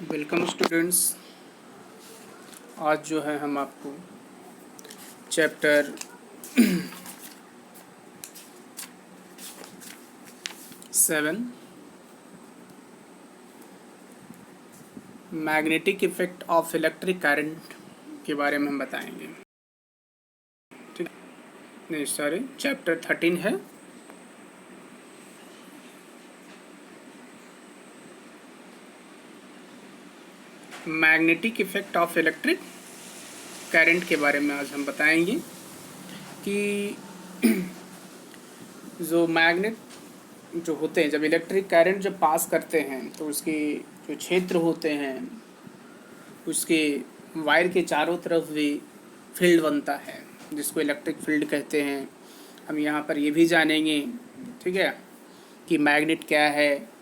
Welcome students. आज जो है हम आपको chapter 7 magnetic effect of electric current के बारे में हम बताएंगे। ठीक, नहीं सॉरी, चैप्टर 13 है। Magnetic effect of electric current के बारे में आज हम बताएंगे कि जो मैग्नेट जो होते हैं, जब इलेक्ट्रिक करंट जब पास करते हैं तो उसके जो क्षेत्र होते हैं उसके वायर के चारों तरफ भी फील्ड बनता है जिसको इलेक्ट्रिक फील्ड कहते हैं। हम यहाँ पर ये भी जानेंगे, ठीक है, कि मैग्नेट क्या है,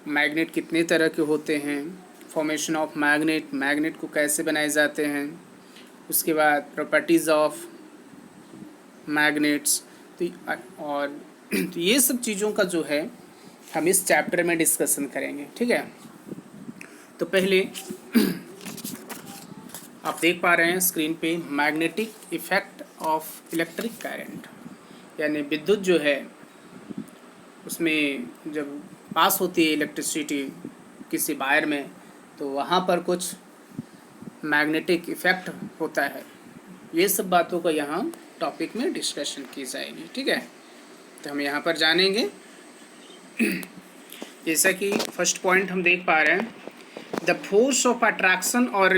मैग्नेट कितने तरह के होते हैं, फॉर्मेशन ऑफ मैग्नेट, मैग्नेट को कैसे बनाए जाते हैं, उसके बाद प्रॉपर्टीज़ ऑफ मैग्नेट्स। और तो ये सब चीज़ों का जो है हम इस चैप्टर में डिस्कशन करेंगे। ठीक है, तो पहले आप देख पा रहे हैं स्क्रीन पे magnetic effect of electric current, यानी विद्युत जो है उसमें जब पास होती है इलेक्ट्रिसिटी किसी वायर में तो वहाँ पर कुछ मैग्नेटिक इफेक्ट होता है। ये सब बातों का यहाँ टॉपिक में डिस्कशन की जाएगी। ठीक है, तो हम यहाँ पर जानेंगे। जैसा कि फर्स्ट पॉइंट हम देख पा रहे हैं, द फोर्स ऑफ अट्रैक्शन और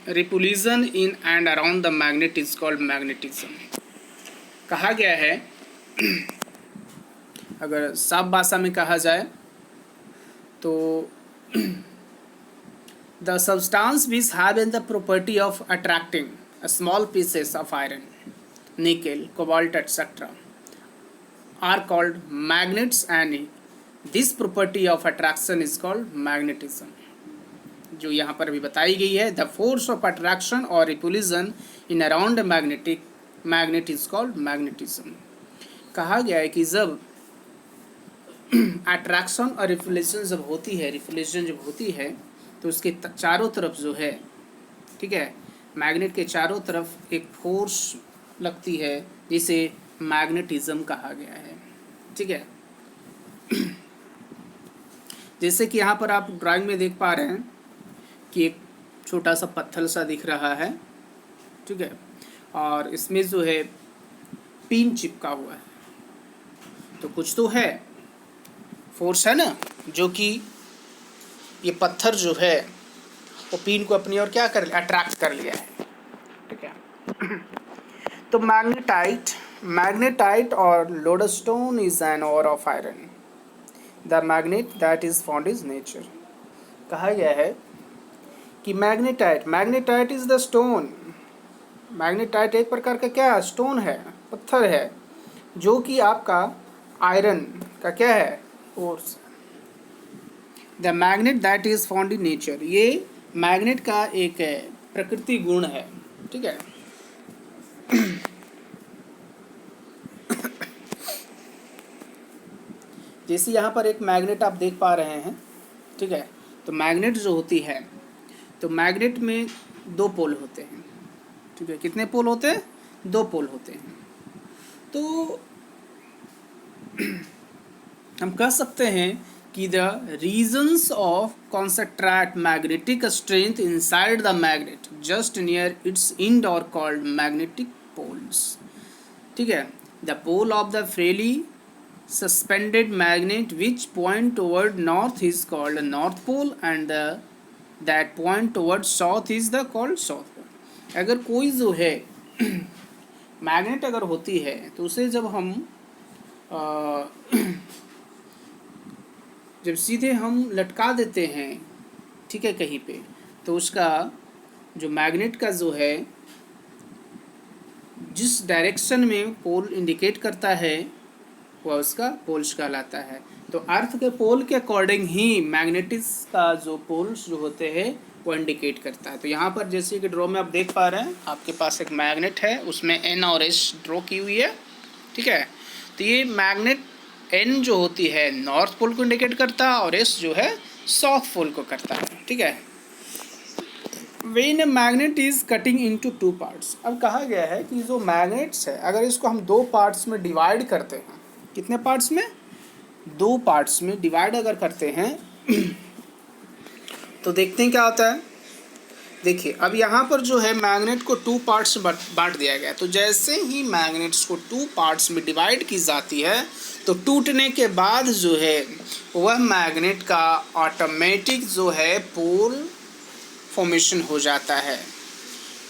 repulsion in and around the magnet is called magnetism. कहा गया है, अगर साफ भाषा में कहा जाए तो the substance which have in the property of attracting small pieces of iron, nickel, cobalt etcetera are called magnets and this property of attraction is called magnetism. जो यहाँ पर भी बताई गई है, द फोर्स ऑफ अट्रैक्शन और repulsion in around magnet is called magnetism. कहा गया है कि जब अट्रैक्शन और रिपुलेशन जब होती है तो उसके चारों तरफ जो है, ठीक है, मैग्नेट के चारों तरफ एक फोर्स लगती है जिसे मैग्नेटिज्म कहा गया है। ठीक है, जैसे कि यहाँ पर आप ड्राइंग में देख पा रहे हैं कि एक छोटा सा पत्थर सा दिख रहा है, ठीक है, और इसमें जो है पिन चिपका हुआ है, तो कुछ तो है, फोर्स है ना, जो कि ये पत्थर जो है वो पिन को अपनी ओर क्या कर लिया, अट्रैक्ट कर लिया है। ठीक है, तो मैग्नेटाइट और lodestone is an ore of iron, the magnet that is found is nature. कहा गया है कि magnetite is the stone. Magnetite एक प्रकार का क्या स्टोन है, पत्थर है, जो कि आपका आयरन का क्या है, force. The magnet that is found in nature, ये मैग्नेट का एक प्रकृति गुण है। ठीक है, जैसे यहाँ पर एक मैग्नेट आप देख पा रहे हैं, ठीक है, तो मैग्नेट जो होती है, तो मैग्नेट में दो पोल होते हैं। ठीक है, कितने पोल होते हैं, दो पोल होते हैं। तो हम कह सकते हैं कि the reasons of concentrate magnetic strength inside the magnet just near its end are called magnetic poles. ठीक है, the pole of the freely suspended magnet which point toward north is called north pole and that point toward south is the called south pole। अगर कोई जो है magnet अगर होती है तो उसे जब हम जब सीधे हम लटका देते हैं, ठीक है, कहीं पे, तो उसका जो मैग्नेट का जो है जिस डायरेक्शन में पोल इंडिकेट करता है वह उसका पोल्स कहलाता है। तो अर्थ के पोल के अकॉर्डिंग ही मैग्नेटिस का जो पोल्स जो होते हैं वो इंडिकेट करता है। तो यहाँ पर जैसे कि ड्रॉ में आप देख पा रहे हैं, आपके पास एक मैग्नेट है, उसमें एन और एस ड्रॉ की हुई है। ठीक है, तो ये मैग्नेट एन जो होती है नॉर्थ पोल को इंडिकेट करता है और एस जो है साउथ पोल को करता है, ठीक है। When a magnet is cutting into two parts, अब कहा गया है कि जो मैग्नेट्स है अगर इसको हम दो पार्ट्स में डिवाइड करते हैं, कितने पार्ट्स में, दो पार्ट्स में डिवाइड अगर करते हैं तो देखते हैं क्या होता है। देखिए अब यहाँ पर जो है मैग्नेट को टू पार्ट्स में बांट दिया गया है, तो जैसे ही मैग्नेट्स को टू पार्ट्स में डिवाइड की जाती है तो टूटने के बाद जो है वह मैग्नेट का ऑटोमेटिक जो है पोल फॉर्मेशन हो जाता है।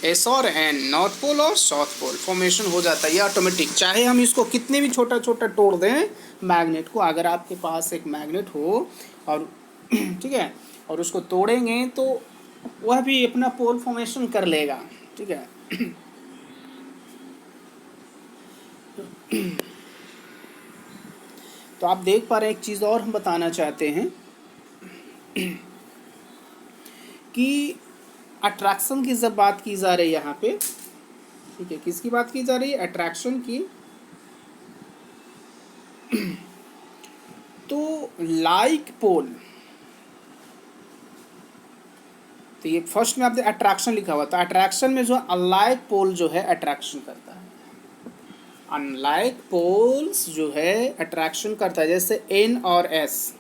एस और एन, नॉर्थ पोल और साउथ पोल फॉर्मेशन हो जाता है, ये ऑटोमेटिक। चाहे हम इसको कितने भी छोटा छोटा तोड़ दें मैग्नेट को, अगर आपके पास एक मैग्नेट हो और ठीक है और उसको तोड़ेंगे तो वह भी अपना पोल फॉर्मेशन कर लेगा, ठीक है। तो आप देख पा रहे हैं एक चीज़ और हम बताना चाहते हैं कि अट्रैक्शन की जब बात की जा रही है यहाँ पे, ठीक है, किसकी बात की जा रही है, अट्रैक्शन की। तो लाइक पोल, तो ये फर्स्ट में आपने अट्रैक्शन लिखा हुआ था, अट्रैक्शन में जो अनलाइक पोल जो है अट्रैक्शन करता है, अनलाइक पोल्स जो है अट्रैक्शन करता है, जैसे एन और एस,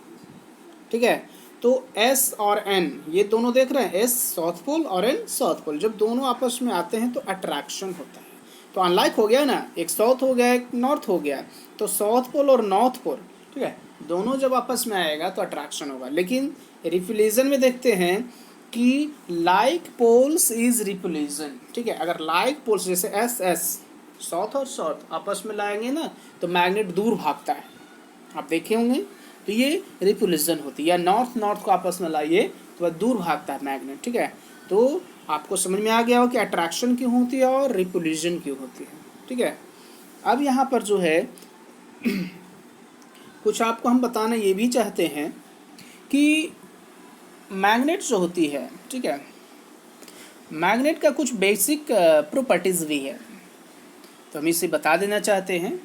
ठीक है। तो एस और एन ये दोनों देख रहे हैं, एस साउथ पोल और एन साउथ पोल, जब दोनों आपस में आते हैं तो अट्रैक्शन होता है। तो अनलाइक हो गया ना, एक साउथ हो गया एक नॉर्थ हो गया, तो साउथ पोल और नॉर्थ पोल, ठीक है, दोनों जब आपस में आएगा तो अट्रैक्शन होगा। लेकिन रिपल्शन में देखते हैं कि लाइक पोल्स इज रिपल्शन, ठीक है। अगर लाइक पोल्स जैसे एस एस साउथ और साउथ आपस में लाएंगे ना तो मैग्नेट दूर भागता है, आप देखे होंगे, तो ये रिपल्शन होती है। या नॉर्थ नॉर्थ को आपस में लाइए तो वह दूर भागता है मैग्नेट, ठीक है। तो आपको समझ में आ गया हो कि अट्रैक्शन क्यों होती है और रिपल्शन क्यों होती है, ठीक है। अब यहाँ पर जो है कुछ आपको हम बताना ये भी चाहते हैं कि मैग्नेट जो होती है, ठीक है, मैग्नेट का कुछ बेसिक प्रॉपर्टीज भी है, तो हम इसे बता देना चाहते हैं।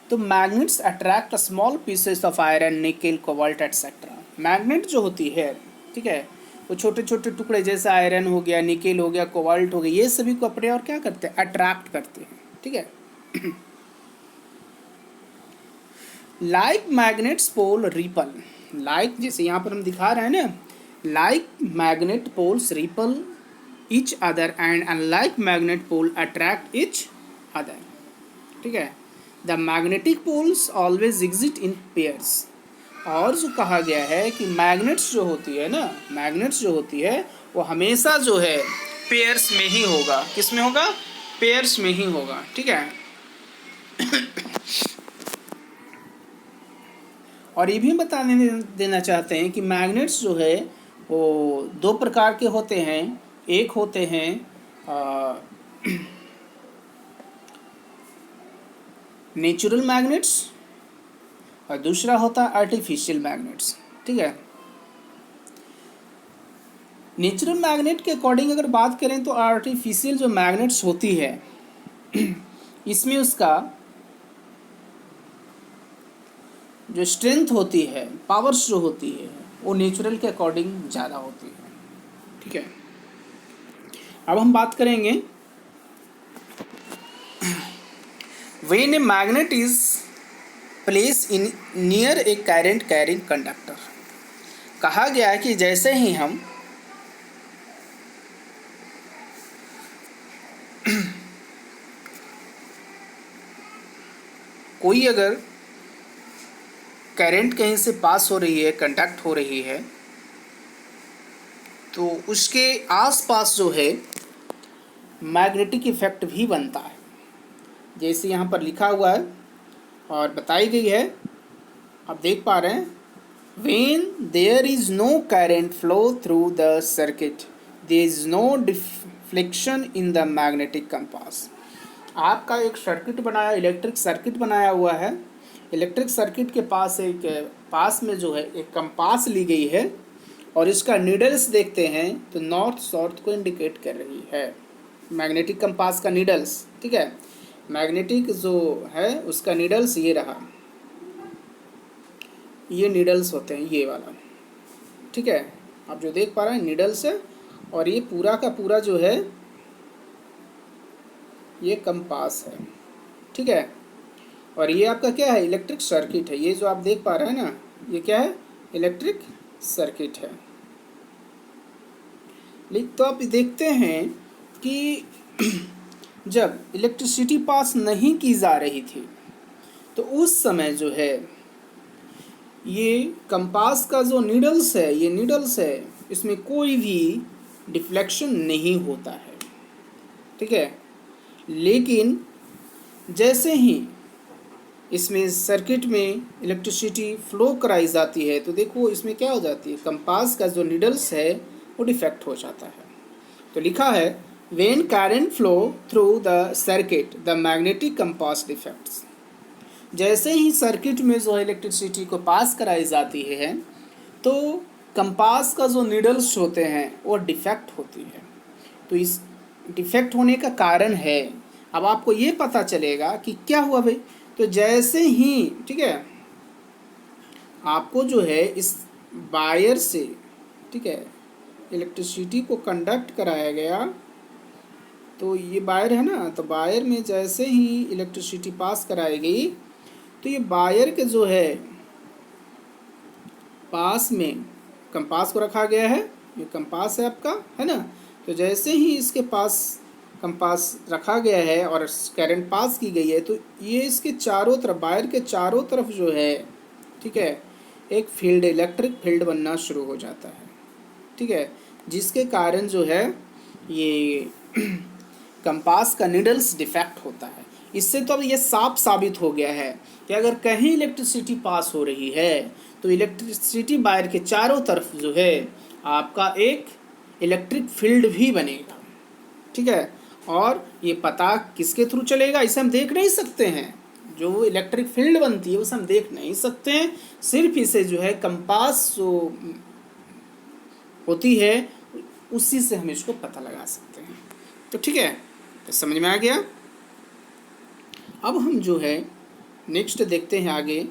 तो magnets attract small pieces of iron, nickel, cobalt etcetera. Magnet जो होती है, ठीक है, वो छोटे छोटे टुकड़े जैसे आयरन हो गया, निकेल हो गया, कोबाल्ट हो गया, ये सभी को अपने और क्या करते हैं, अट्रैक्ट करते हैं, ठीक है। Like magnets pole repel, like जैसे यहाँ पर हम दिखा रहे हैं ना, like magnet poles repel each other and unlike magnet pole attract each other, ठीक है। The magnetic poles always exist in pairs, और जो कहा गया है कि मैग्नेट्स जो होती है ना, मैग्नेट्स जो होती है वो हमेशा जो है पेयर्स में ही होगा, किस में होगा, पेयर्स में ही होगा, ठीक है। और ये भी बता देना चाहते हैं कि मैग्नेट्स जो है वो दो प्रकार के होते हैं, एक होते हैं नेचुरल मैग्नेट्स और दूसरा होता है आर्टिफिशियल मैग्नेट्स, ठीक है। नेचुरल मैग्नेट के अकॉर्डिंग अगर बात करें तो आर्टिफिशियल जो मैग्नेट्स होती है इसमें उसका जो स्ट्रेंथ होती है, पावर्स जो होती है वो नेचुरल के अकॉर्डिंग ज़्यादा होती है, ठीक है। अब हम बात करेंगे when a magnet is place in near A current carrying conductor. कहा गया है कि जैसे ही हम कोई अगर करंट कहीं से पास हो रही है, कंडक्ट हो रही है, तो उसके आसपास जो है मैग्नेटिक इफेक्ट भी बनता है, जैसे यहाँ पर लिखा हुआ है और बताई गई है, आप देख पा रहे हैं। When there is no current flow through the circuit there is no deflection in the magnetic compass. आपका एक सर्किट बनाया, इलेक्ट्रिक सर्किट बनाया हुआ है, इलेक्ट्रिक सर्किट के पास पास में जो है एक कंपास ली गई है और इसका नीडल्स देखते हैं तो नॉर्थ साउथ को इंडिकेट कर रही है, मैग्नेटिक कंपास का नीडल्स, ठीक है। मैग्नेटिक जो है उसका नीडल्स ये रहा, ये नीडल्स होते हैं, ये वाला, ठीक है, आप जो देख पा रहे हैं नीडल्स है, और ये पूरा का पूरा जो है ये कंपास है। ठीक है, और ये आपका क्या है, इलेक्ट्रिक सर्किट है। ये जो आप देख पा रहे हैं ना, ये क्या है, इलेक्ट्रिक सर्किट है। तो आप देखते हैं कि जब इलेक्ट्रिसिटी पास नहीं की जा रही थी तो उस समय जो है ये कंपास का जो नीडल्स है, ये नीडल्स है, इसमें कोई भी डिफ्लेक्शन नहीं होता है। ठीक है, लेकिन जैसे ही इसमें सर्किट में इलेक्ट्रिसिटी फ्लो कराई जाती है तो देखो इसमें क्या हो जाती है, कंपास का जो नीडल्स है वो डिफेक्ट हो जाता है। तो लिखा है when current flow through the circuit the magnetic compass defects. जैसे ही सर्किट में जो है इलेक्ट्रिसिटी को पास कराई जाती है तो कंपास का जो नीडल्स होते हैं वो डिफेक्ट होती है। तो इस डिफेक्ट होने का कारण है, अब आपको ये पता चलेगा कि क्या हुआ भाई। तो जैसे ही, ठीक है, आपको जो है इस वायर से, ठीक है, इलेक्ट्रिसिटी को कंडक्ट कराया गया, तो ये वायर है ना, तो वायर में जैसे ही इलेक्ट्रिसिटी पास कराई गई तो ये वायर के जो है पास में कंपास को रखा गया है। ये कंपास है आपका, है ना। तो जैसे ही इसके पास कंपास रखा गया है और करंट पास की गई है तो ये इसके चारों तरफ, वायर के चारों तरफ जो है, ठीक है, एक फील्ड, इलेक्ट्रिक फील्ड बनना शुरू हो जाता है। ठीक है, जिसके कारण जो है ये कंपास का नीडल्स डिफेक्ट होता है। इससे तो अब ये साफ साबित हो गया है कि अगर कहीं इलेक्ट्रिसिटी पास हो रही है तो इलेक्ट्रिसिटी वायर के चारों तरफ जो है आपका एक इलेक्ट्रिक फील्ड भी बनेगा। ठीक है, और ये पता किसके थ्रू चलेगा, इसे हम देख नहीं सकते हैं। जो इलेक्ट्रिक फील्ड बनती है उसे हम देख नहीं सकते हैं, सिर्फ इसे जो है कंपास जो होती है उसी से हम इसको पता लगा सकते हैं। तो ठीक है, तो समझ में आ गया। अब हम जो है नेक्स्ट देखते हैं आगे।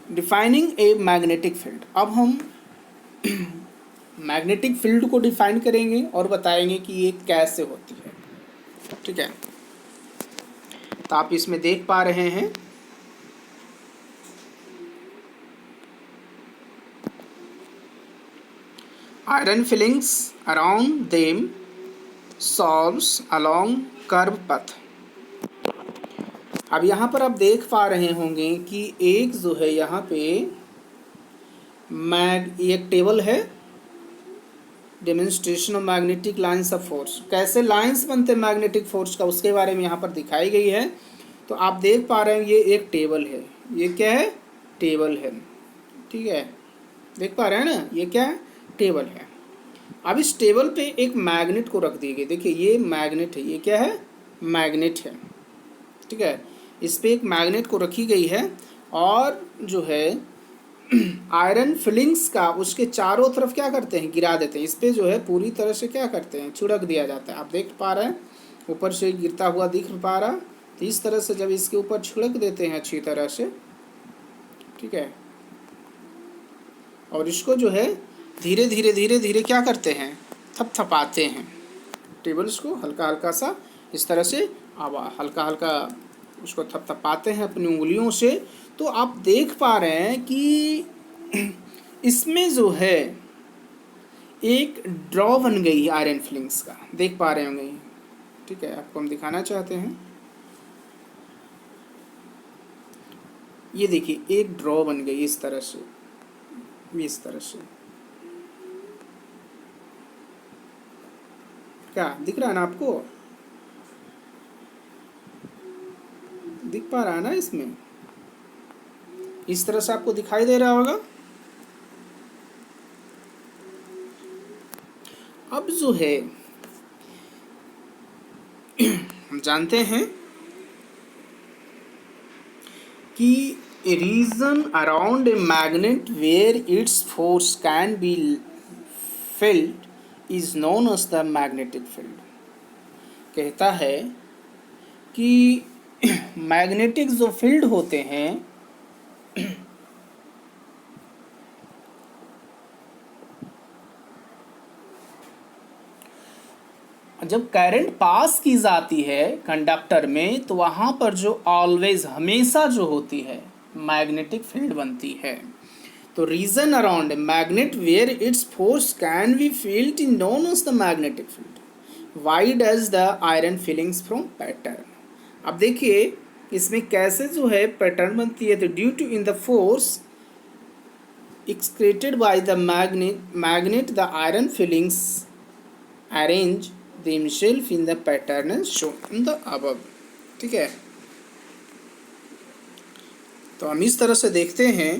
डिफाइनिंग ए मैग्नेटिक फील्ड। अब हम मैग्नेटिक फील्ड को डिफाइन करेंगे और बताएंगे कि ये कैसे होती है। ठीक है, तो आप इसमें देख पा रहे हैं iron filings around them solves along curve पथ। अब यहाँ पर आप देख पा रहे होंगे कि एक जो है यहाँ पे एक टेबल है, demonstration of magnetic lines of force. कैसे लाइंस बनते हैं मैग्नेटिक फोर्स का उसके बारे में यहाँ पर दिखाई गई है। तो आप देख पा रहे हैं ये एक टेबल है, ये क्या है, टेबल है। ठीक है, देख पा रहे हैं ना, ये क्या है, टेबल है। अब इस टेबल पे एक मैग्नेट को रख दिए गए। देखिए ये मैग्नेट है, ये क्या है, मैग्नेट है। ठीक है, इस पे एक मैग्नेट को रखी गई है और जो है आयरन फिलिंग्स का उसके चारों तरफ क्या करते हैं, गिरा देते हैं। इस पे जो है पूरी तरह से क्या करते हैं, छिड़क दिया जाता है। आप देख पा रहे हैं ऊपर से गिरता हुआ दिख पा रहा। तो इस तरह से जब इसके ऊपर छिड़क देते हैं अच्छी तरह से, ठीक है, और इसको जो है धीरे धीरे धीरे धीरे क्या करते हैं, थपथपाते हैं। टेबल्स को हल्का हल्का सा इस तरह से अब हल्का हल्का उसको थपथपाते हैं अपनी उंगलियों से। तो आप देख पा रहे हैं कि इसमें जो है एक ड्रॉ बन गई आयरन फिलिंग्स का, देख पा रहे होंगे। ठीक है, आपको हम दिखाना चाहते हैं, ये देखिए एक ड्रॉ बन गई इस तरह से, इस तरह से। क्या दिख रहा है ना आपको, दिख पा रहा है ना, इसमें इस तरह से आपको दिखाई दे रहा होगा। अब जो है हम जानते हैं कि a region around a magnet where its force can be felt is known as the magnetic field। कहता है कि मैग्नेटिक जो फील्ड होते हैं जब करंट पास की जाती है कंडक्टर में तो वहाँ पर जो ऑलवेज हमेशा जो होती है मैग्नेटिक फील्ड बनती है। तो region around magnet where its force can be field in known as the magnetic field. Why does the iron filings from pattern. अब देखिए इसमें कैसे जो है पैटर्न बनती है। तो due to in the force excreted by the magnet the iron fillings arrange themselves in the pattern as shown in the above। ठीक है, तो हम इस तरह से देखते हैं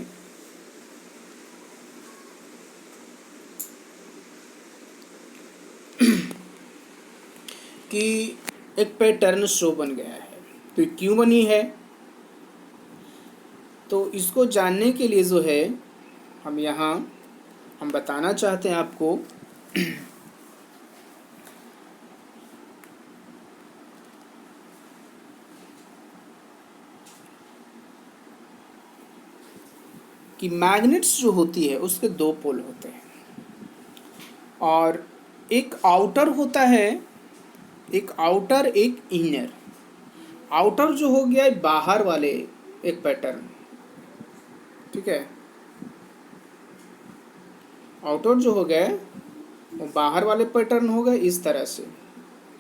कि एक पैटर्न शो बन गया है। तो ये क्यों बनी है, तो इसको जानने के लिए जो है हम बताना चाहते हैं आपको कि मैग्नेट्स जो होती है उसके दो पोल होते हैं और एक आउटर होता है, एक आउटर एक इनर। आउटर जो हो गया है बाहर वाले एक पैटर्न, ठीक है, आउटर जो हो गया वो बाहर वाले पैटर्न हो गए इस तरह से,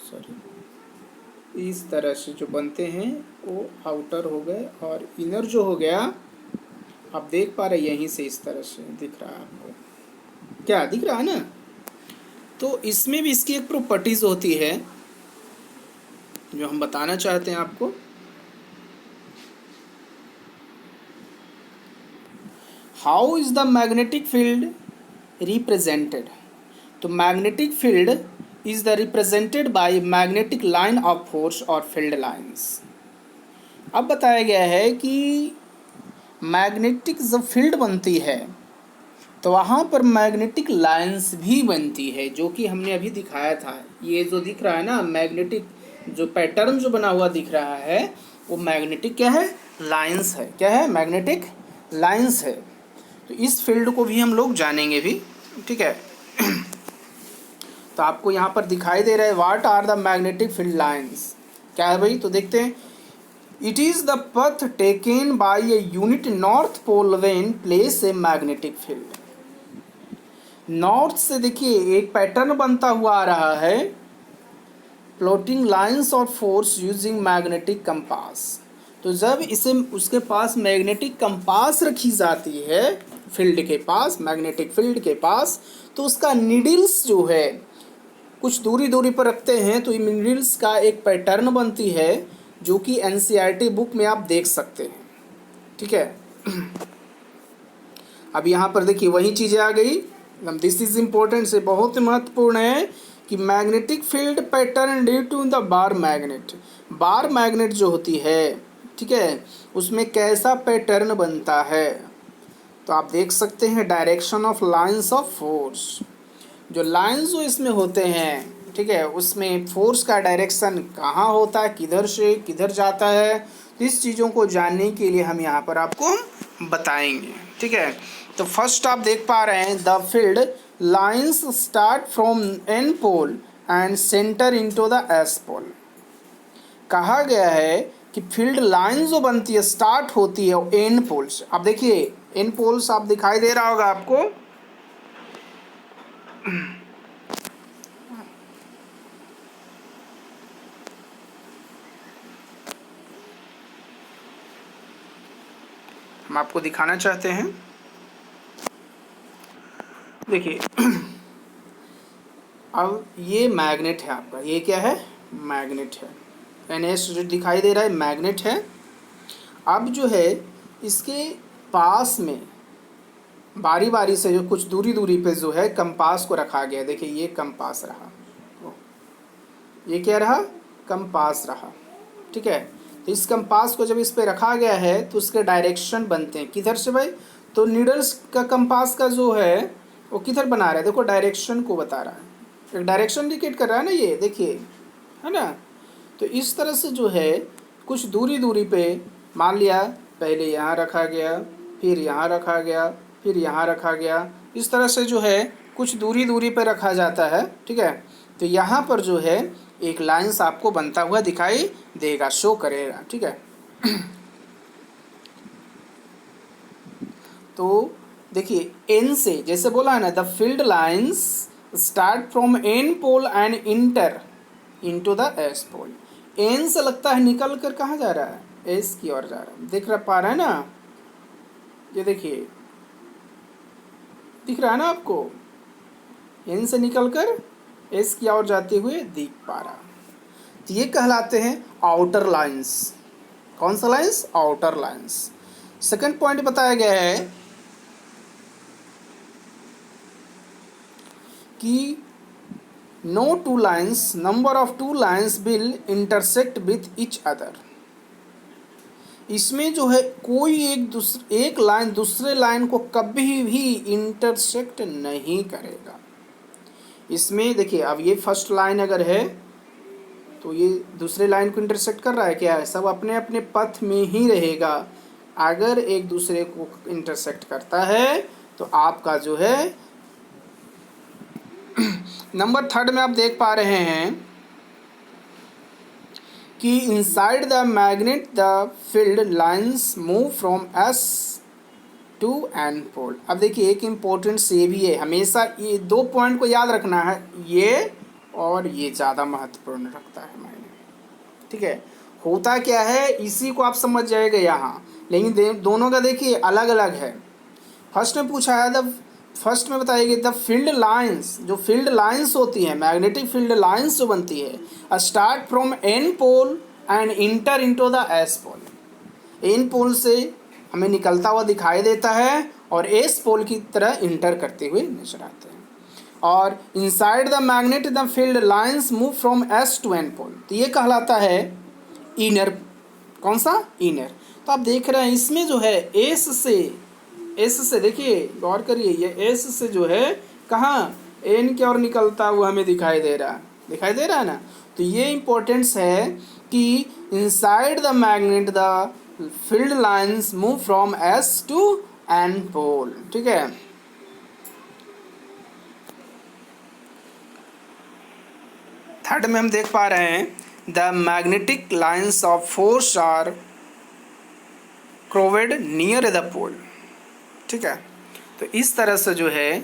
सॉरी इस तरह से जो बनते हैं वो आउटर हो गए। और इनर जो हो गया आप देख पा रहे यहीं से इस तरह से दिख रहा है आपको, क्या दिख रहा है ना। तो इसमें भी इसकी एक प्रॉपर्टीज होती है जो हम बताना चाहते हैं आपको। How is the magnetic field represented. तो magnetic field is the represented by magnetic line of force और फील्ड लाइंस। अब बताया गया है कि मैग्नेटिक जब फील्ड बनती है तो वहाँ पर मैग्नेटिक लाइंस भी बनती है, जो कि हमने अभी दिखाया था। ये जो दिख रहा है ना मैग्नेटिक जो पैटर्न जो बना हुआ दिख रहा है वो मैग्नेटिक क्या है, लाइंस है। क्या है, मैग्नेटिक लाइंस है। तो इस फील्ड को भी हम लोग जानेंगे भी, ठीक है। तो आपको यहाँ पर दिखाई दे रहा है what are the magnetic field lines, क्या है भाई। तो देखते हैं, it is the path taken by a unit north pole when place a magnetic field. North से देखिए एक पैटर्न बनता हुआ आ रहा है, plotting lines of force using magnetic compass. तो जब इसे उसके पास मैग्नेटिक कंपास रखी जाती है फील्ड के पास, मैग्नेटिक फील्ड के पास, तो उसका नीडल्स जो है कुछ दूरी दूरी पर रखते हैं तो नीडल्स का एक पैटर्न बनती है जो कि एनसीईआरटी बुक में आप देख सकते हैं, ठीक है। अब यहाँ पर देखिए वही चीज़ें आ गई। दिस इज इम्पोर्टेंट, से बहुत महत्वपूर्ण है कि magnetic field pattern due to the bar magnet. Bar magnet जो होती है, ठीक है, उसमें कैसा पैटर्न बनता है। तो आप देख सकते हैं direction of lines of force. जो लाइंस जो इसमें होते हैं, ठीक है, उसमें फोर्स का डायरेक्शन कहाँ होता है, किधर से किधर जाता है। तो इस चीज़ों को जानने के लिए हम यहाँ पर आपको बताएंगे, ठीक है। तो फर्स्ट आप देख पा रहे हैं the field lines start from N pole and centre into the S pole. कहा गया है कि फील्ड लाइन जो बनती है स्टार्ट होती है एन पोल से। अब देखिए एन पोल्स आप दिखाई दे रहा होगा आपको, हम आपको दिखाना चाहते हैं। देखिए अब ये मैग्नेट है आपका, ये क्या है, मैग्नेट है। NS जो दिखाई दे रहा है मैग्नेट है। अब जो है इसके पास में बारी बारी से जो कुछ दूरी दूरी पे जो है कंपास को रखा गया। देखिए ये कंपास रहा, ये क्या रहा, कंपास रहा, ठीक है। तो इस कंपास को जब इस पे रखा गया है तो उसके डायरेक्शन बनते हैं किधर से भाई। तो नीडल्स का कंपास का जो है वो किधर बना रहा है, देखो डायरेक्शन को बता रहा है, एक डायरेक्शन इंडिकेट कर रहा है ना, ये देखिए है ना। तो इस तरह से जो है कुछ दूरी दूरी पे, मान लिया पहले यहाँ रखा गया, फिर यहाँ रखा गया, फिर यहाँ रखा गया, इस तरह से जो है कुछ दूरी दूरी पे रखा जाता है, ठीक है। तो यहाँ पर जो है एक लाइंस आपको बनता हुआ दिखाई देगा, शो करेगा, ठीक है। तो देखिए एन से, जैसे बोला है ना, the field lines start from N pole and enter into the S pole. N से लगता है निकल कर कहाँ जा रहा है, एस की ओर जा रहा है, देख पा रहा है ना, ये देखिए दिख रहा है ना आपको, एन से निकल कर एस की ओर जाते हुए दिख पा रहा। तो ये कहलाते हैं आउटर लाइंस। कौन सा lines, outer lines. Second point बताया गया है कि no two lines, number of two lines will intersect with each other. इसमें जो है कोई एक लाइन दूसरे लाइन को कभी भी इंटरसेक्ट नहीं करेगा। इसमें देखिए अब ये फर्स्ट लाइन अगर है तो ये दूसरे लाइन को इंटरसेक्ट कर रहा है क्या है, सब अपने अपने पथ में ही रहेगा। अगर एक दूसरे को इंटरसेक्ट करता है तो आपका जो है नंबर थर्ड में आप देख पा रहे हैं कि inside the magnet the field lines move from S to N pole. अब देखिए एक इम्पोर्टेंट से भी है, हमेशा ये दो पॉइंट को याद रखना है, ये और ये ज़्यादा महत्वपूर्ण रखता है मायने, ठीक है। होता क्या है इसी को आप समझ जाएगा यहाँ, लेकिन दोनों का देखिए अलग अलग है। फर्स्ट में पूछा है फर्स्ट में बताइए द फील्ड लाइंस, जो फील्ड लाइंस होती है, मैग्नेटिक फील्ड लाइंस जो बनती है, start from N pole and enter into the S pole. N pole से हमें निकलता हुआ दिखाई देता है और एस पोल की तरह इंटर करते हुए नजर आते हैं। और inside the magnet the field lines move from S to N pole, तो ये कहलाता है इनर। कौन सा, इनर। तो आप देख रहे हैं इसमें जो है एस से देखिए गौर करिए, ये एस से जो है कहाँ एन की ओर निकलता हुआ हमें दिखाई दे रहा है ना। तो ये इम्पोर्टेंस है कि inside the magnet the field lines move from S to N pole, ठीक है। थर्ड में हम देख पा रहे हैं the magnetic lines of force are crowded near the pole, ठीक है। तो इस तरह से जो है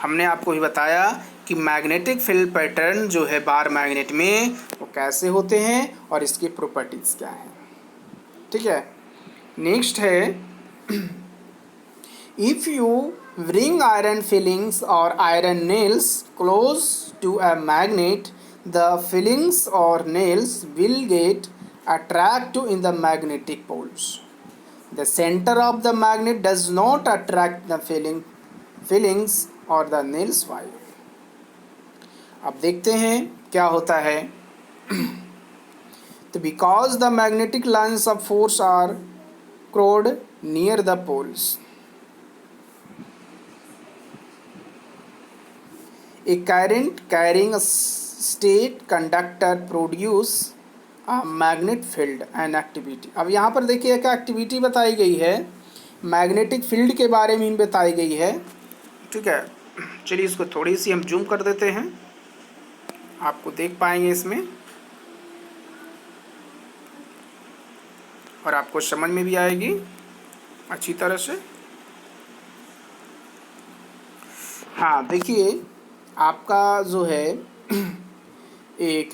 हमने आपको ही बताया कि मैग्नेटिक फील्ड पैटर्न जो है बार मैग्नेट में वो कैसे होते हैं और इसकी प्रॉपर्टीज क्या हैं, ठीक है। नेक्स्ट है if you bring iron fillings or iron nails close to a magnet, the fillings or nails will get attracted in the magnetic poles. The center of the magnet does not attract the fillings or the nails while. अब देखते हैं क्या होता है। तो because the magnetic lines of force are crowd near the poles, a current carrying a state conductor produce a magnet field and activity। अब यहाँ पर देखिए एक एक्टिविटी बताई गई है, मैग्नेटिक फील्ड के बारे में बताई गई है, ठीक है। चलिए इसको थोड़ी सी हम जूम कर देते हैं, आपको देख पाएंगे इसमें और आपको समझ में भी आएगी अच्छी तरह से। हाँ देखिए आपका जो है एक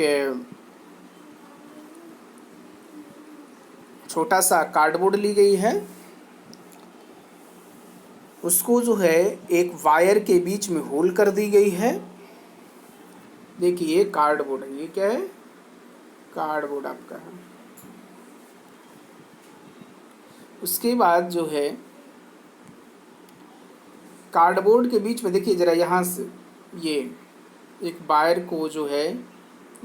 छोटा सा कार्डबोर्ड ली गई है, उसको जो है एक वायर के बीच में होल कर दी गई है। देखिए कार्डबोर्ड है, ये क्या है, कार्डबोर्ड आपका है। उसके बाद जो है कार्डबोर्ड के बीच में देखिए ज़रा, यहाँ से ये एक वायर को जो है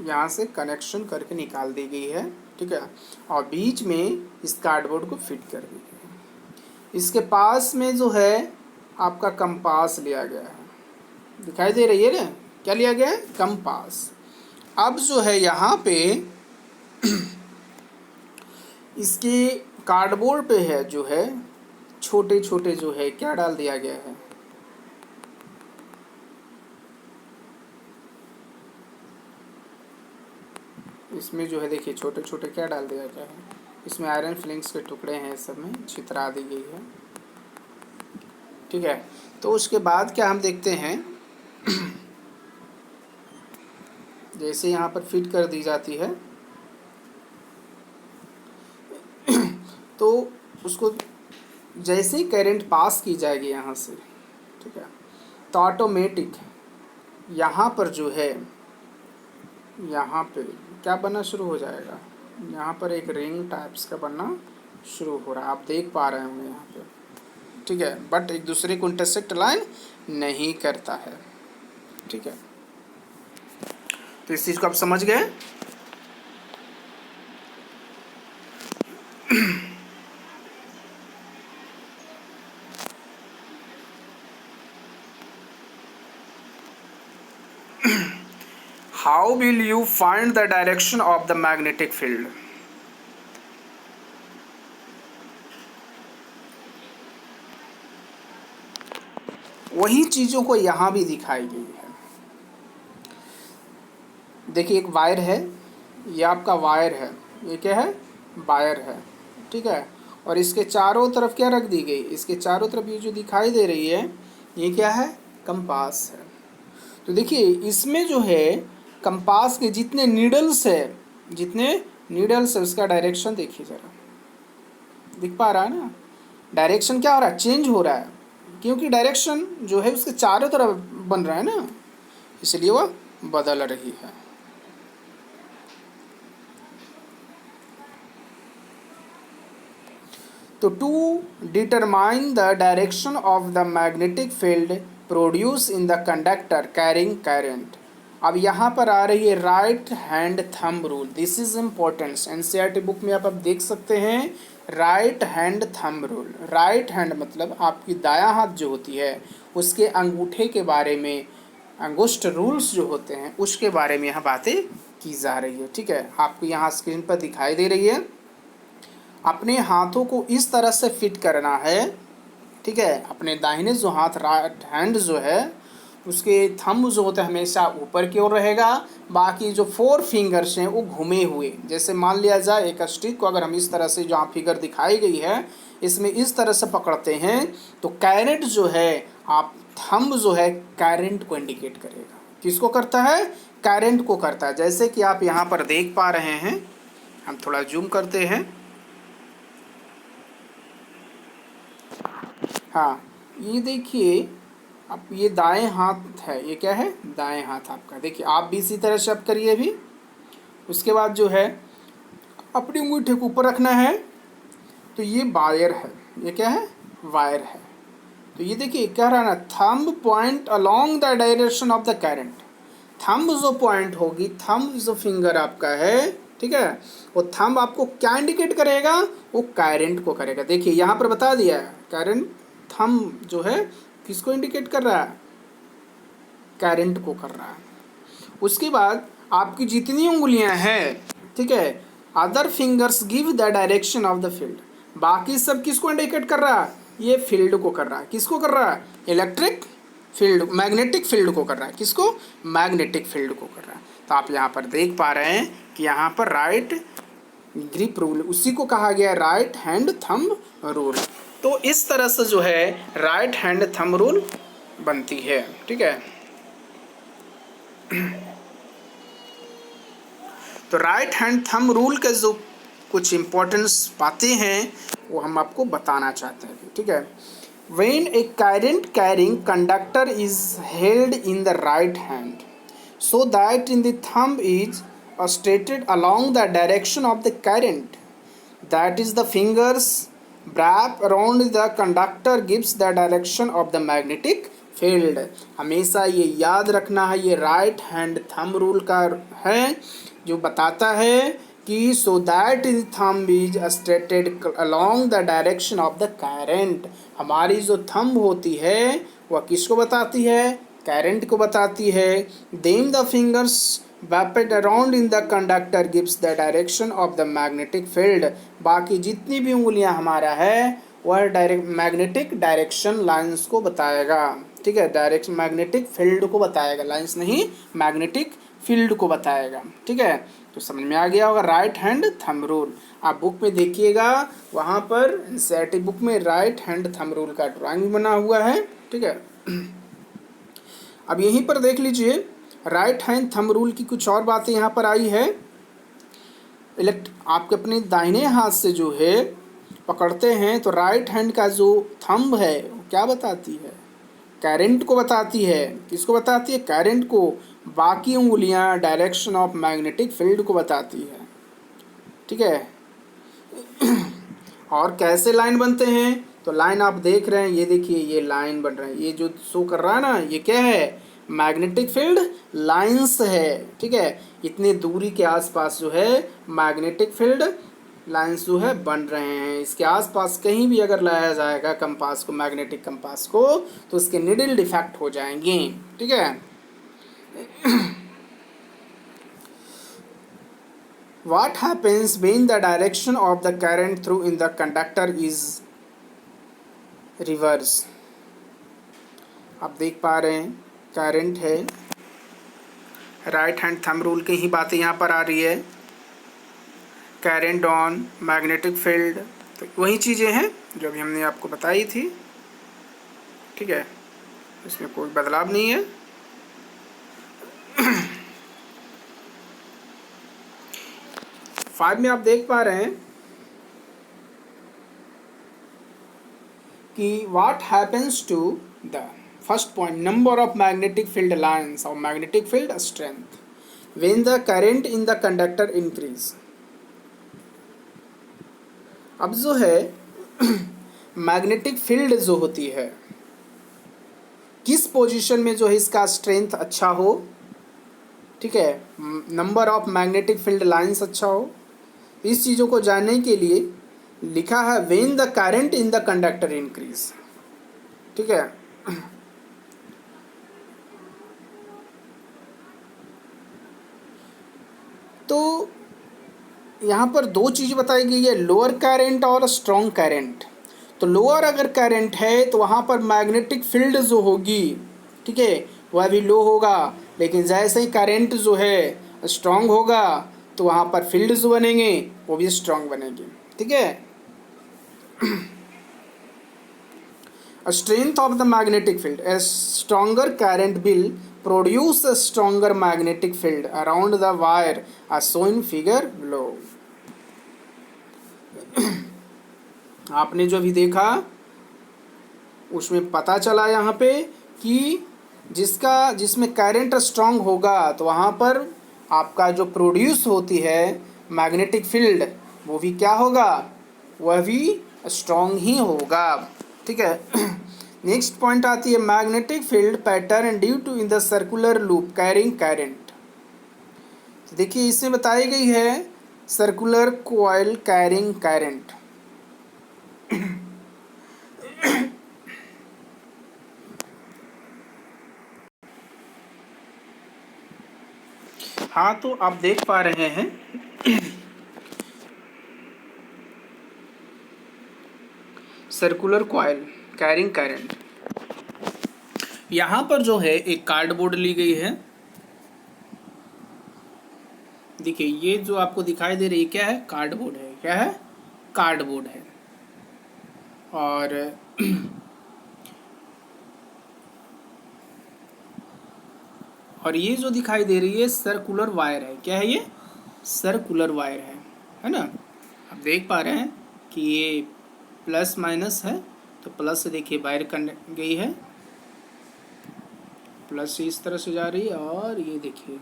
यहाँ से कनेक्शन करके निकाल दी गई है, ठीक है। और बीच में इस कार्डबोर्ड को फिट कर दी गई है। इसके पास में जो है आपका कंपास लिया गया है, दिखाई दे रही है ना, क्या लिया गया है, कंपास। अब जो है यहाँ पे इसके कार्डबोर्ड पे है जो है छोटे छोटे जो है क्या डाल दिया गया है, इसमें जो है देखिए छोटे छोटे क्या डाल दिया गया है, इसमें आयरन फिलिंग्स के टुकड़े हैं, सब में छितरा दी गई है। ठीक है, तो उसके बाद क्या हम देखते हैं, जैसे यहाँ पर फिट कर दी जाती है तो उसको जैसे ही करंट पास की जाएगी यहाँ से, ठीक है, तो ऑटोमेटिक यहाँ पर जो है, यहाँ पे क्या बनना शुरू हो जाएगा, यहाँ पर एक रिंग टाइप्स का बनना शुरू हो रहा है, आप देख पा रहे होंगे यहाँ पे। ठीक है, बट एक दूसरे को इंटरसेक्ट लाइन नहीं करता है। ठीक है, तो इस चीज़ को आप समझ गए। How will you find the direction of the magnetic field? वही चीज़ों को यहाँ भी दिखाई गई है। देखिए एक वायर है, ये आपका वायर है, ये क्या है, वायर है। ठीक है, और इसके चारों तरफ क्या रख दी गई, इसके चारों तरफ ये जो दिखाई दे रही है ये क्या है, कंपास है। तो देखिए इसमें जो है कंपास के जितने नीडल्स है, जितने नीडल्स है उसका डायरेक्शन देखिए ज़रा, दिख पा रहा है ना, डायरेक्शन क्या हो रहा है, चेंज हो रहा है, क्योंकि डायरेक्शन जो है उसके चारों तरफ बन रहा है ना, इसलिए वह बदल रही है। तो to determine the direction of the magnetic field produce in the conductor carrying current. अब यहाँ पर आ रही है right hand thumb rule, this is important. NCERT book में आप देख सकते हैं right hand thumb rule. Right hand मतलब आपकी दायां हाथ जो होती है उसके अंगूठे के बारे में, अंगुष्ठ रूल्स जो होते हैं उसके बारे में यहाँ बातें की जा रही है। ठीक है, आपको यहाँ स्क्रीन पर दिखाई दे रही है। अपने हाथों को इस तरह से फिट करना है। ठीक है, अपने दाहिने जो हाथ, राइट हैंड जो है उसके थंब जो होता है हमेशा ऊपर की ओर रहेगा, बाकी जो 4 फिंगर्स हैं वो घूमे हुए। जैसे मान लिया जाए एक स्टिक को अगर हम इस तरह से, जहाँ फिगर दिखाई गई है इसमें इस तरह से पकड़ते हैं तो कैरेट जो है, आप थंब जो है करंट को इंडिकेट करेगा। किसको करता है, करंट को करता है। जैसे कि आप यहाँ पर देख पा रहे हैं, हम थोड़ा जूम करते हैं। हाँ, ये देखिए, अब ये दाएं हाथ है, ये क्या है, दाएं हाथ आपका। देखिए आप भी इसी तरह से आप करिए अभी। उसके बाद जो है अपनी अंगूठे को ऊपर रखना है, तो ये वायर है, ये क्या है, वायर है। तो ये देखिए क्या रहा ना, thumb point along the direction of the current. Thumb जो पॉइंट होगी, थंब जो फिंगर आपका है, ठीक है, वो थंब आपको क्या इंडिकेट करेगा, वो करंट को करेगा। देखिए यहाँ पर बता दिया है, करंट थंब जो है किसको इंडिकेट कर रहा है, करंट को कर रहा है। उसके बाद आपकी जितनी उंगलियां हैं, ठीक है, other fingers give the direction of the field. बाकी सब किसको इंडिकेट कर रहा है, ये फील्ड को कर रहा है। किसको कर रहा है, इलेक्ट्रिक फील्ड, मैग्नेटिक फील्ड को कर रहा है। किसको, मैग्नेटिक फील्ड को कर रहा है। तो आप यहाँ पर देख पा रहे हैं कि यहाँ पर राइट ग्रिप रूल, उसी को कहा गया है राइट हैंड थंब रूल। तो इस तरह से जो है राइट हैंड थंब रूल बनती है। ठीक है, तो राइट हैंड थंब रूल के जो कुछ इम्पोर्टेंस बातें हैं वो हम आपको बताना चाहते हैं। ठीक है, when A current carrying conductor is held in the right hand so that in the thumb is striated along the direction of the current, that is the fingers wrap around the conductor gives the direction of the magnetic field। हमेशा ये याद रखना है, ये right hand thumb rule का है जो बताता है कि so that the thumb is straightened along the direction of the current। हमारी जो थंब होती है वह किसको बताती है, करंट को बताती है। then the fingers wrapped around in the conductor gives the direction of the magnetic field। बाकी जितनी भी उंगलियां हमारा है वह डायरेक्ट मैग्नेटिक डायरेक्शन लाइंस को बताएगा। ठीक है, डायरेक्ट मैग्नेटिक फील्ड को बताएगा, लाइंस नहीं, मैग्नेटिक फील्ड को बताएगा। ठीक है, तो समझ में आ गया होगा। राइट हैंड थंब रूल, आप बुक में देखिएगा, वहाँ पर एनसीईआरटी बुक में राइट हैंड थंब रूल का ड्राइंग भी बना हुआ है। ठीक है, अब यहीं पर देख लीजिए, राइट हैंड थंब रूल की कुछ और बातें यहाँ पर आई है। आपके अपने दाहिने हाथ से जो है पकड़ते हैं तो राइट हैंड का जो थंब है वो क्या बताती है, करंट को बताती है। किसको बताती है, करंट को। बाकी उंगलियां डायरेक्शन ऑफ मैग्नेटिक फील्ड को बताती है। ठीक है, और कैसे लाइन बनते हैं, तो लाइन आप देख रहे हैं, ये देखिए ये लाइन बन रहा है, ये जो शो कर रहा है ना, ये क्या है, मैग्नेटिक फील्ड लाइंस है। ठीक है, इतने दूरी के आसपास जो है मैग्नेटिक फील्ड लाइंस जो है बन रहे हैं। इसके आसपास कहीं भी अगर लाया जाएगा कंपास को, मैग्नेटिक कंपास को, तो उसके निडल डिफेक्ट हो जाएंगे। ठीक है, what happens when the direction of the current through in the conductor is reverse। आप देख पा रहे हैं करंट है, राइट हैंड थंब रूल की ही बातें यहाँ पर आ रही है, करंट ऑन मैग्नेटिक फील्ड, तो वही चीज़ें हैं जो अभी हमने आपको बताई थी। ठीक है, इसमें कोई बदलाव नहीं है। फाइव में आप देख पा रहे हैं कि what happens to the first point, number of magnetic field lines और magnetic field strength when the current in the conductor increase. अब जो है मैग्नेटिक फील्ड जो होती है, किस पोजीशन में जो है इसका स्ट्रेंथ अच्छा हो, ठीक है, number of magnetic field lines अच्छा हो, इस चीज़ों को जानने के लिए लिखा है when the current in the conductor increase. ठीक है, तो यहाँ पर दो चीज़ बताई गई है, लोअर करंट और स्ट्रॉन्ग करंट। तो लोअर अगर करंट है तो वहाँ पर मैग्नेटिक फील्ड जो होगी, ठीक है, वह भी लो होगा, लेकिन जैसे ही करंट जो है स्ट्रॉन्ग होगा तो वहाँ पर फील्ड जो बनेंगे वो भी स्ट्रॉन्ग बनेंगे। ठीक है, strength of the magnetic field, a stronger current will produce a stronger magnetic field around the wire as shown in figure below। आपने जो भी देखा उसमें पता चला यहाँ पे कि जिसमें करंट स्ट्रांग होगा तो वहाँ पर आपका जो प्रोड्यूस होती है मैग्नेटिक फील्ड वो भी क्या होगा, वह भी स्ट्रांग ही होगा। ठीक है, नेक्स्ट पॉइंट आती है magnetic field pattern due to in the circular loop carrying current. देखिए इसमें बताई गई है सर्कुलर कॉइल कैरिंग करंट। हाँ, तो आप देख पा रहे हैं सर्कुलर कॉइल कैरिंग करंट। यहाँ पर जो है एक कार्डबोर्ड ली गई है। देखिए ये जो आपको दिखाई दे रही है क्या है, कार्डबोर्ड है। क्या है, कार्डबोर्ड है। और ये जो दिखाई दे रही है सर्कुलर वायर है। क्या है ये, सर्कुलर वायर है ना। आप देख पा रहे हैं कि ये प्लस माइनस है, तो प्लस से देखिए वायर गई है, प्लस से इस तरह से जा रही है, और ये देखिए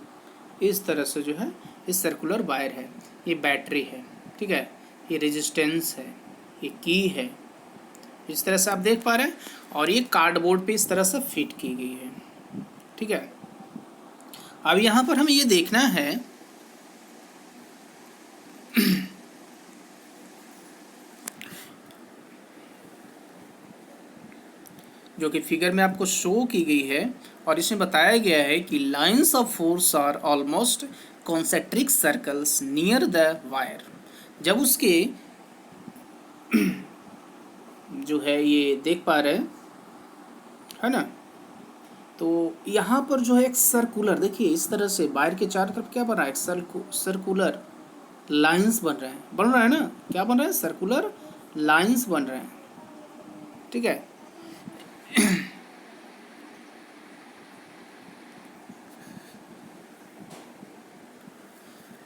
इस तरह से जो है ये सर्कुलर वायर है, ये बैटरी है। ठीक है, ये रेजिस्टेंस है, ये की है, इस तरह से आप देख पा रहे हैं। और ये कार्डबोर्ड पे इस तरह से फिट की गई है। ठीक है, अब यहाँ पर हमें ये देखना है जो कि फिगर में आपको शो की गई है, और इसमें बताया गया है कि lines of force are almost concentric circles near the wire. जब उसके जो है ये देख पा रहे हैं, है ना, तो यहाँ पर जो है एक सर्कुलर, देखिए इस तरह से वायर के चारों तरफ क्या बन रहा है, एक सर्कुलर लाइंस बन रहा है ना, क्या बन रहा है, सर्कुलर लाइंस बन रहे हैं, ठीक है।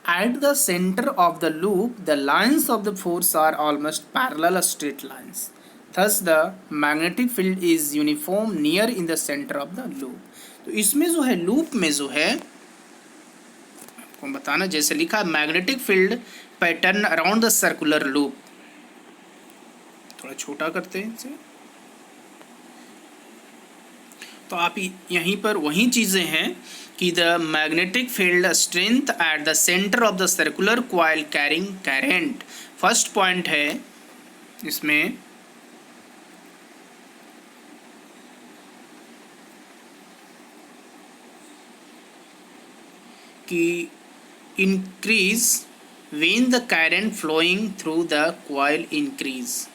At the center of the loop, the lines of the force are almost parallel straight lines. Thus, the magnetic field is uniform near in the center of the loop. तो इसमें जो है loop में जो है आपको बताना, जैसे लिखा है magnetic field pattern around the circular loop. थोड़ा छोटा करते हैं इसे, तो आप यहीं पर वही चीज़ें हैं कि the magnetic field strength at the centre of the circular coil carrying current. First point है इसमें कि increase when the current flowing through the coil increase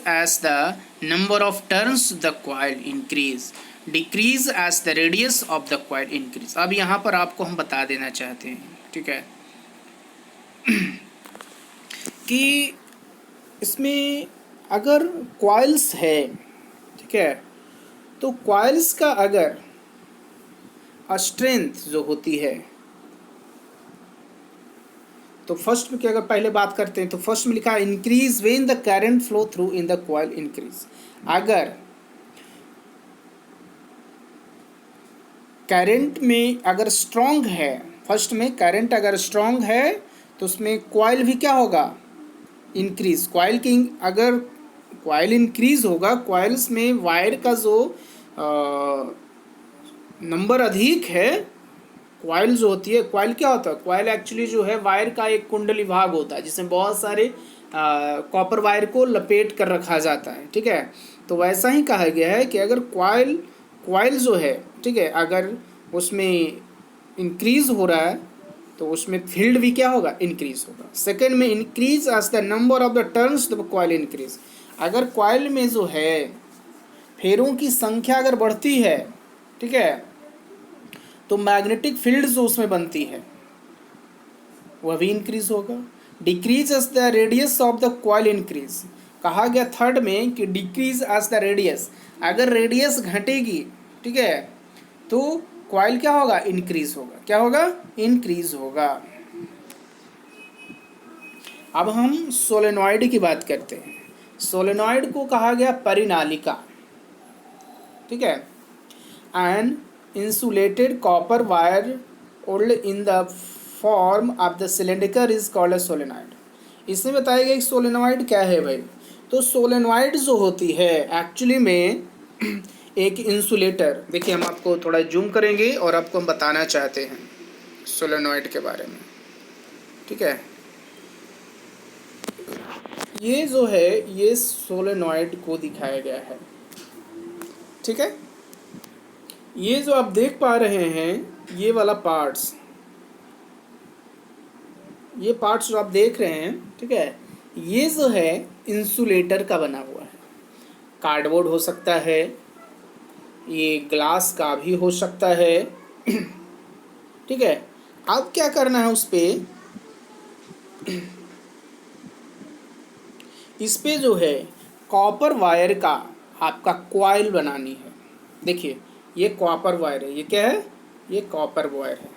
as the number of turns the coil decrease as the radius of the coil increase। अब यहाँ पर आपको हम बता देना चाहते हैं, ठीक है, कि इसमें अगर कॉइल्स है, ठीक है, तो कॉइल्स का अगर स्ट्रेंथ जो होती है, तो फर्स्ट में क्या, अगर पहले बात करते हैं तो फर्स्ट में लिखा है increase when the current flow through in the coil increase. अगर करंट में अगर स्ट्रॉन्ग है, फर्स्ट में करंट अगर स्ट्रॉन्ग है तो उसमें कॉइल भी क्या होगा, इंक्रीज। कॉइल की अगर कॉइल इंक्रीज होगा, कॉइल्स में वायर का जो नंबर अधिक है, कॉइल जो होती है, कॉइल क्या होता है, कॉइल एक्चुअली जो है वायर का एक कुंडली भाग होता है जिसमें बहुत सारे कॉपर वायर को लपेट कर रखा जाता है, ठीक है। तो वैसा ही कहा गया है कि अगर कॉइल जो है, ठीक है, अगर उसमें इंक्रीज हो रहा है तो उसमें फील्ड भी क्या होगा, इंक्रीज होगा। सेकेंड में increase as the number of the turns the coil increase. अगर कॉइल में जो है फेरों की संख्या अगर बढ़ती है, ठीक है, तो मैग्नेटिक फील्ड जो उसमें बनती है वह भी इंक्रीज होगा। Decrease as the radius of the coil increase. कहा गया थर्ड में कि डिक्रीज एज द रेडियस, अगर रेडियस घटेगी, ठीक है, तो कॉइल क्या होगा, इंक्रीज होगा। क्या होगा, इंक्रीज होगा। अब हम सोलेनॉइड की बात करते हैं। सोलेनॉइड को कहा गया परिनालिका, ठीक है। An insulated copper wire rolled in the form of the cylindrical is called a solenoid। इसमें बताया गया कि सोलेनॉइड क्या है भाई। तो सोलेनॉइड जो होती है एक्चुअली में एक इंसुलेटर, देखिए हम आपको थोड़ा जूम करेंगे और आपको हम बताना चाहते हैं सोलेनॉइड के बारे में, ठीक है। ये जो है ये सोलेनॉइड को दिखाया गया है, ठीक है। ये जो आप देख पा रहे हैं ये वाला पार्ट्स, ये पार्ट्स जो आप देख रहे हैं, ठीक है, ये जो है इंसुलेटर का बना हुआ है। कार्डबोर्ड हो सकता है, ये ग्लास का भी हो सकता है, ठीक है। अब क्या करना है, उस पे इस पे जो है कॉपर वायर का आपका कॉइल बनानी है। देखिए ये कॉपर वायर है, ये क्या है, ये कॉपर वायर है।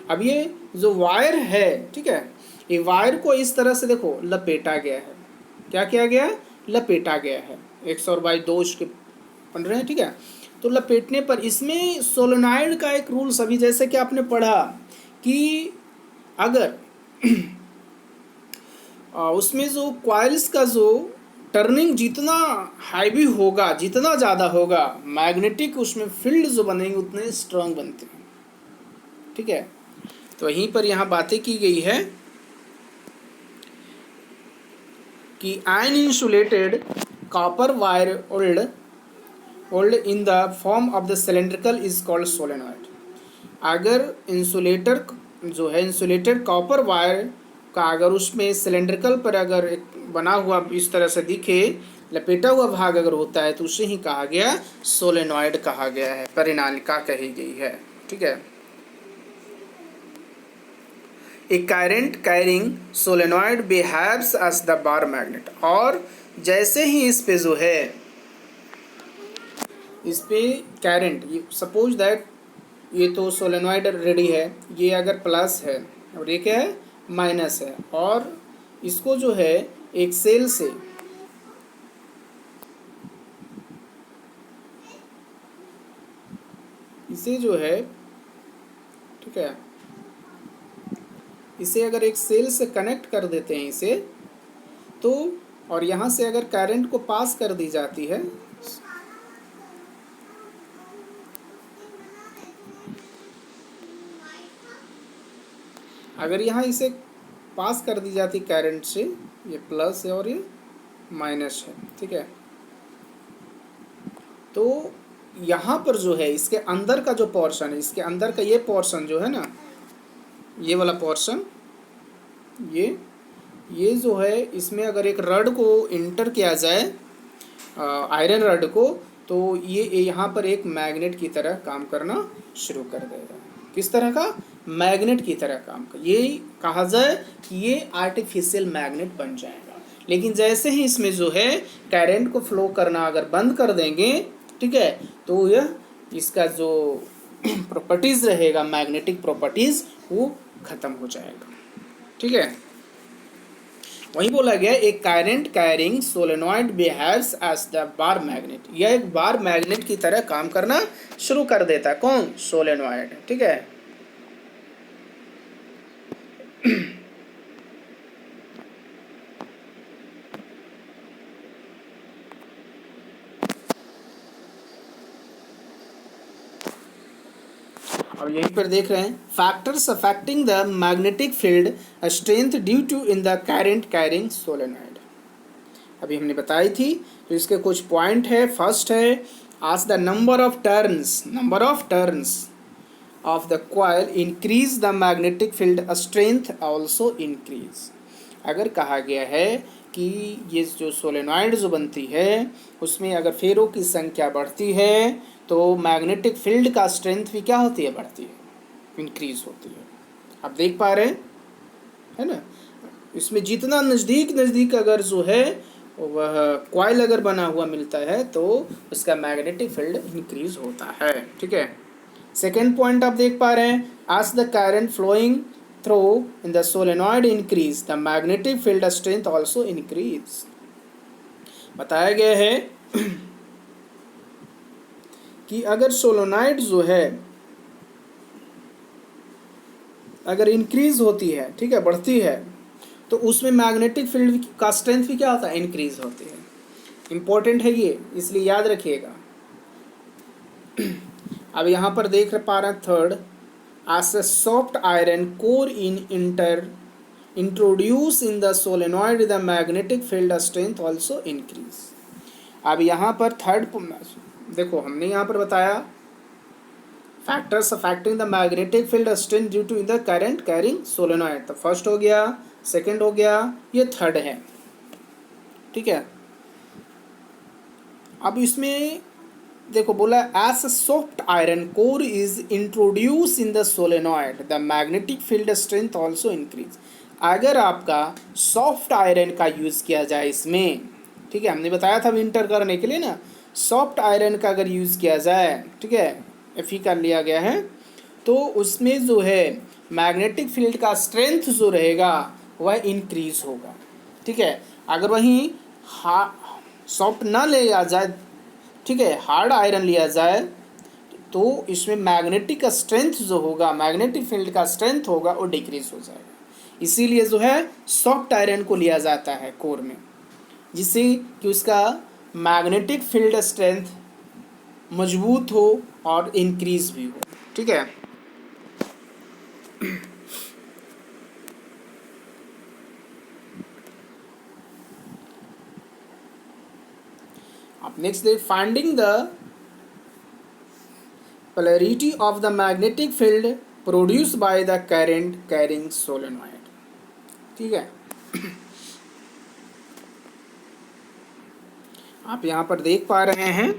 अब ये जो वायर है, ठीक है, ये वायर को इस तरह से देखो लपेटा गया है। क्या किया गया है, लपेटा गया है। 100/2 इसके बन रहे हैं, ठीक है। तो लपेटने पर इसमें सोलेनॉइड का एक रूल सभी, जैसे कि आपने पढ़ा कि अगर उसमें जो कॉइल्स का जो टर्निंग जितना हैवी होगा, जितना ज़्यादा होगा, मैग्नेटिक उसमें फील्ड जो बनेंगे उतने स्ट्रांग बनते हैं, ठीक है। तो वहीं पर यहाँ बातें की गई है कि an insulated copper wire oiled in the form of the cylindrical is called solenoid. अगर इंसुलेटर जो है इंसुलेटेड कॉपर वायर का अगर उसमें सिलेंड्रिकल पर अगर एक बना हुआ इस तरह से दिखे, लपेटा हुआ भाग अगर होता है तो उसे ही कहा गया सोलेनॉइड कहा गया है, परिनालिका कही गई है। ठीक है। A current carrying solenoid behaves as the bar magnet. और जैसे ही इस पे जो है इस पे करंट, सपोज दैट ये तो सोलेनॉइड रेडी है, ये अगर प्लस है और ये क्या है माइनस है, और इसको जो है एक सेल से इसे जो है, ठीक है, इसे अगर एक सेल से कनेक्ट कर देते हैं इसे, तो और यहाँ से अगर करंट को पास कर दी जाती है, अगर यहाँ इसे पास कर दी जाती करंट से, ये प्लस है और ये माइनस है, ठीक है, तो यहाँ पर जो है इसके अंदर का जो पोर्शन है, इसके अंदर का ये पोर्शन जो है ना, ये वाला पोर्शन, ये जो है इसमें अगर एक रड को इंटर किया जाए, आयरन रड को, तो ये यहाँ पर एक मैग्नेट की तरह काम करना शुरू कर देगा। किस तरह का? मैग्नेट की तरह काम कर, ये कहा जाए कि ये आर्टिफिशियल मैग्नेट बन जाएगा। लेकिन जैसे ही इसमें जो है करंट को फ्लो करना अगर बंद कर देंगे, ठीक है, तो यह इसका जो प्रॉपर्टीज रहेगा, मैग्नेटिक प्रॉपर्टीज, वो खत्म हो जाएगा। ठीक है। वही बोला गया एक current carrying solenoid behaves as the bar magnet. यह एक बार मैग्नेट की तरह काम करना शुरू कर देता है। कौन? सोलेनॉइड। ठीक है। और यहीं पर देख रहे हैं factors affecting the magnetic field strength due to in the current carrying solenoid. अभी हमने बताई थी, तो इसके कुछ पॉइंट है। फर्स्ट है, आज the number of turns of the coil increase the magnetic field strength also increase. अगर कहा गया है कि ये जो सोलेनॉइड जो बनती है उसमें अगर फेरों की संख्या बढ़ती है तो मैग्नेटिक फील्ड का स्ट्रेंथ भी क्या होती है? बढ़ती है, इंक्रीज होती है। आप देख पा रहे हैं, है ना? इसमें जितना नज़दीक अगर जो है वह कॉइल अगर बना हुआ मिलता है तो उसका मैग्नेटिक फील्ड इंक्रीज होता है। ठीक है। सेकेंड पॉइंट आप देख पा रहे हैं, as the current flowing through in the solenoid increase the magnetic field strength also increase। बताया गया है कि अगर सोलोनाइड जो है अगर इंक्रीज होती है, ठीक है, बढ़ती है, तो उसमें मैग्नेटिक फील्ड का स्ट्रेंथ भी क्या होता है? इंक्रीज होती है। इंपॉर्टेंट है ये, इसलिए याद रखिएगा। अब यहाँ पर देख पा रहे हैं third, as a soft iron core introduce in the solenoid the magnetic field strength also increase। अब यहाँ पर थर्ड देखो, हमने यहाँ पर बताया factors affecting the magnetic field strength due to the current carrying solenoid. तो फर्स्ट हो गया, सेकंड हो गया, ये थर्ड है। ठीक है। अब इसमें देखो बोला as a soft iron core is introduce in the solenoid the magnetic field strength also increase. अगर आपका सॉफ्ट आयरन का यूज़ किया जाए इसमें, ठीक है, हमने बताया था विंटर करने के लिए ना, सॉफ्ट आयरन का अगर यूज़ किया जाए, ठीक है, एफ कर लिया गया है, तो उसमें जो है मैग्नेटिक फील्ड का स्ट्रेंथ जो रहेगा वह इंक्रीज होगा। ठीक है। अगर वहीं सॉफ्ट ना लिया जाए, ठीक है, हार्ड आयरन लिया जाए, तो इसमें मैग्नेटिक स्ट्रेंथ जो होगा, मैग्नेटिक फील्ड का स्ट्रेंथ होगा, वो डिक्रीज हो जाएगा। इसीलिए जो है सॉफ्ट आयरन को लिया जाता है कोर में, जिससे कि उसका मैग्नेटिक फील्ड स्ट्रेंथ मजबूत हो और इंक्रीज भी हो। ठीक है। अब next they finding the polarity of the magnetic field produced by the current carrying solenoid. ठीक है, आप यहाँ पर देख पा रहे हैं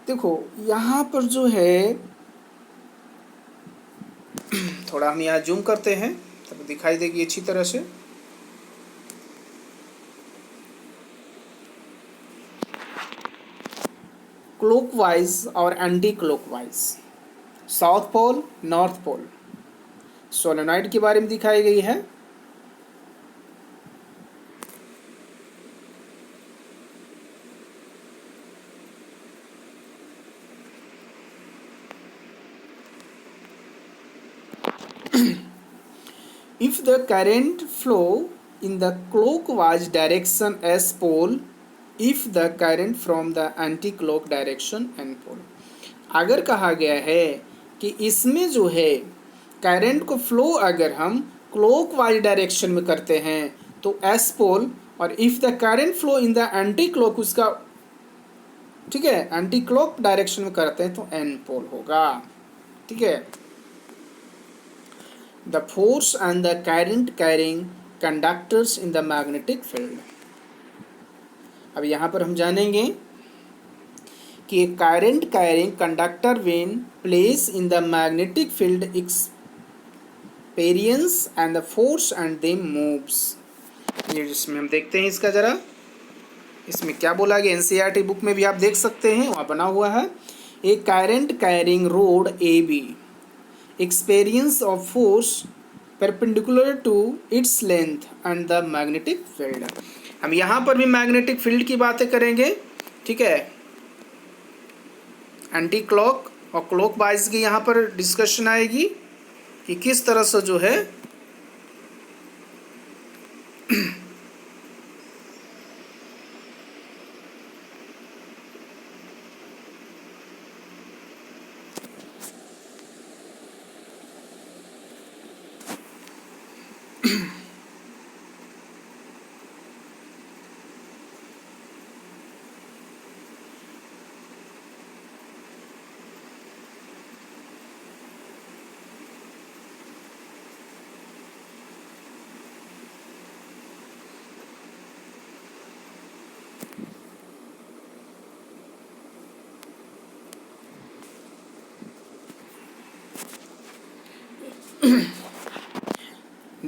देखो यहाँ पर जो है थोड़ा हम यहाँ जूम करते हैं तब दिखाई देगी अच्छी तरह से। क्लॉकवाइज और anti clockwise, south pole north pole solenoid के बारे में दिखाई गई है। If the current flow in the clockwise direction S pole, if the current from the anti-clock direction N pole। अगर कहा गया है कि इसमें जो है करंट को फ्लो अगर हम क्लॉकवाइज डायरेक्शन में करते हैं तो S पोल, और if the current flow in the anti clock उसका ठीक है एंटी क्लॉक डायरेक्शन में करते हैं तो N पोल होगा। ठीक है, the force and the current carrying conductors in the magnetic field। अब यहाँ पर हम जानेंगे कि current carrying conductor when placed in the magnetic field experience and the force and them moves। ये जिसमें हम देखते हैं इसका जरा इसमें क्या बोला गया, एनसीईआरटी बुक में भी आप देख सकते हैं वहाँ बना हुआ है। A current carrying rod A B experience of force perpendicular to its length and the magnetic field। हम यहाँ पर भी मैग्नेटिक फील्ड की बातें करेंगे। ठीक है, एंटी क्लॉक और क्लॉक वाइज की यहाँ पर डिस्कशन आएगी कि किस तरह से जो है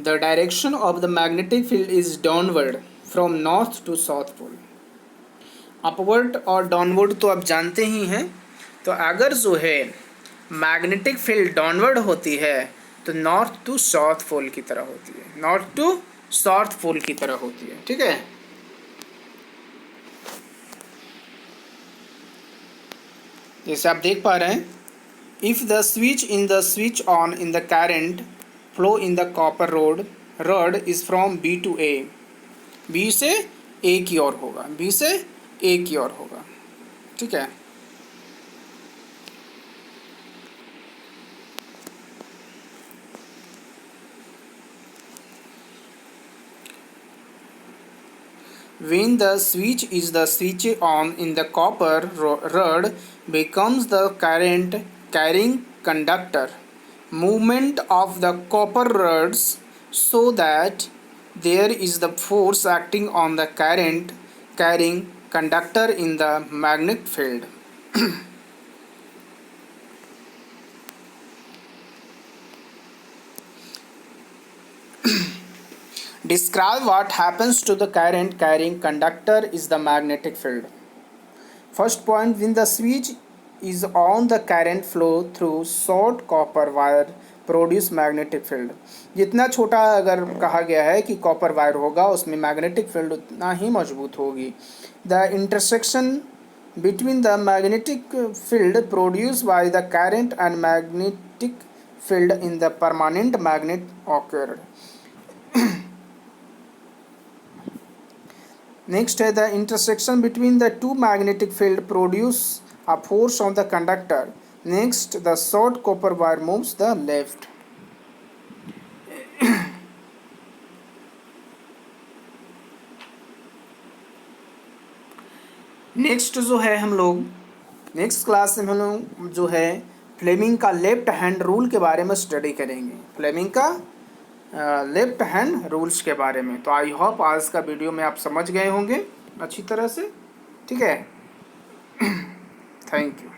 the direction of the magnetic field is downward from north to south pole। Upward और डाउनवर्ड तो आप जानते ही हैं, तो अगर जो है मैग्नेटिक फील्ड डाउनवर्ड होती है तो नॉर्थ टू साउथ पोल की तरह होती है, नॉर्थ टू साउथ पोल की तरह होती है। ठीक है, जैसे आप देख पा रहे हैं if the switch on in the current flow in the copper rod is from B to A, B से ए की ओर होगा, बी से ए की ओर होगा। ठीक है, when the switch is the switch on in the copper rod becomes the current carrying conductor movement of the copper rods so that there is the force acting on the current carrying conductor in the magnetic field। Describe what happens to the current carrying conductor is the magnetic field। First point, when the switch is on the current flow through short copper wire produce magnetic field। जितना छोटा अगर कहा गया है कि copper wire होगा उसमें magnetic field उतना ही मजबूत होगी। The intersection between the magnetic field produced by the current and magnetic field in the permanent magnet occurred। Next है the intersection between the two magnetic field produce a force on the conductor next, the short copper wire moves the left. Next जो है हम लोग next class में हम लोग जो है फ्लेमिंग का लेफ्ट हैंड रूल के बारे में स्टडी करेंगे, फ्लेमिंग का लेफ्ट हैंड रूल्स के बारे में। तो आई होप आज का वीडियो में आप समझ गए होंगे अच्छी तरह से। ठीक है, थैंक यू।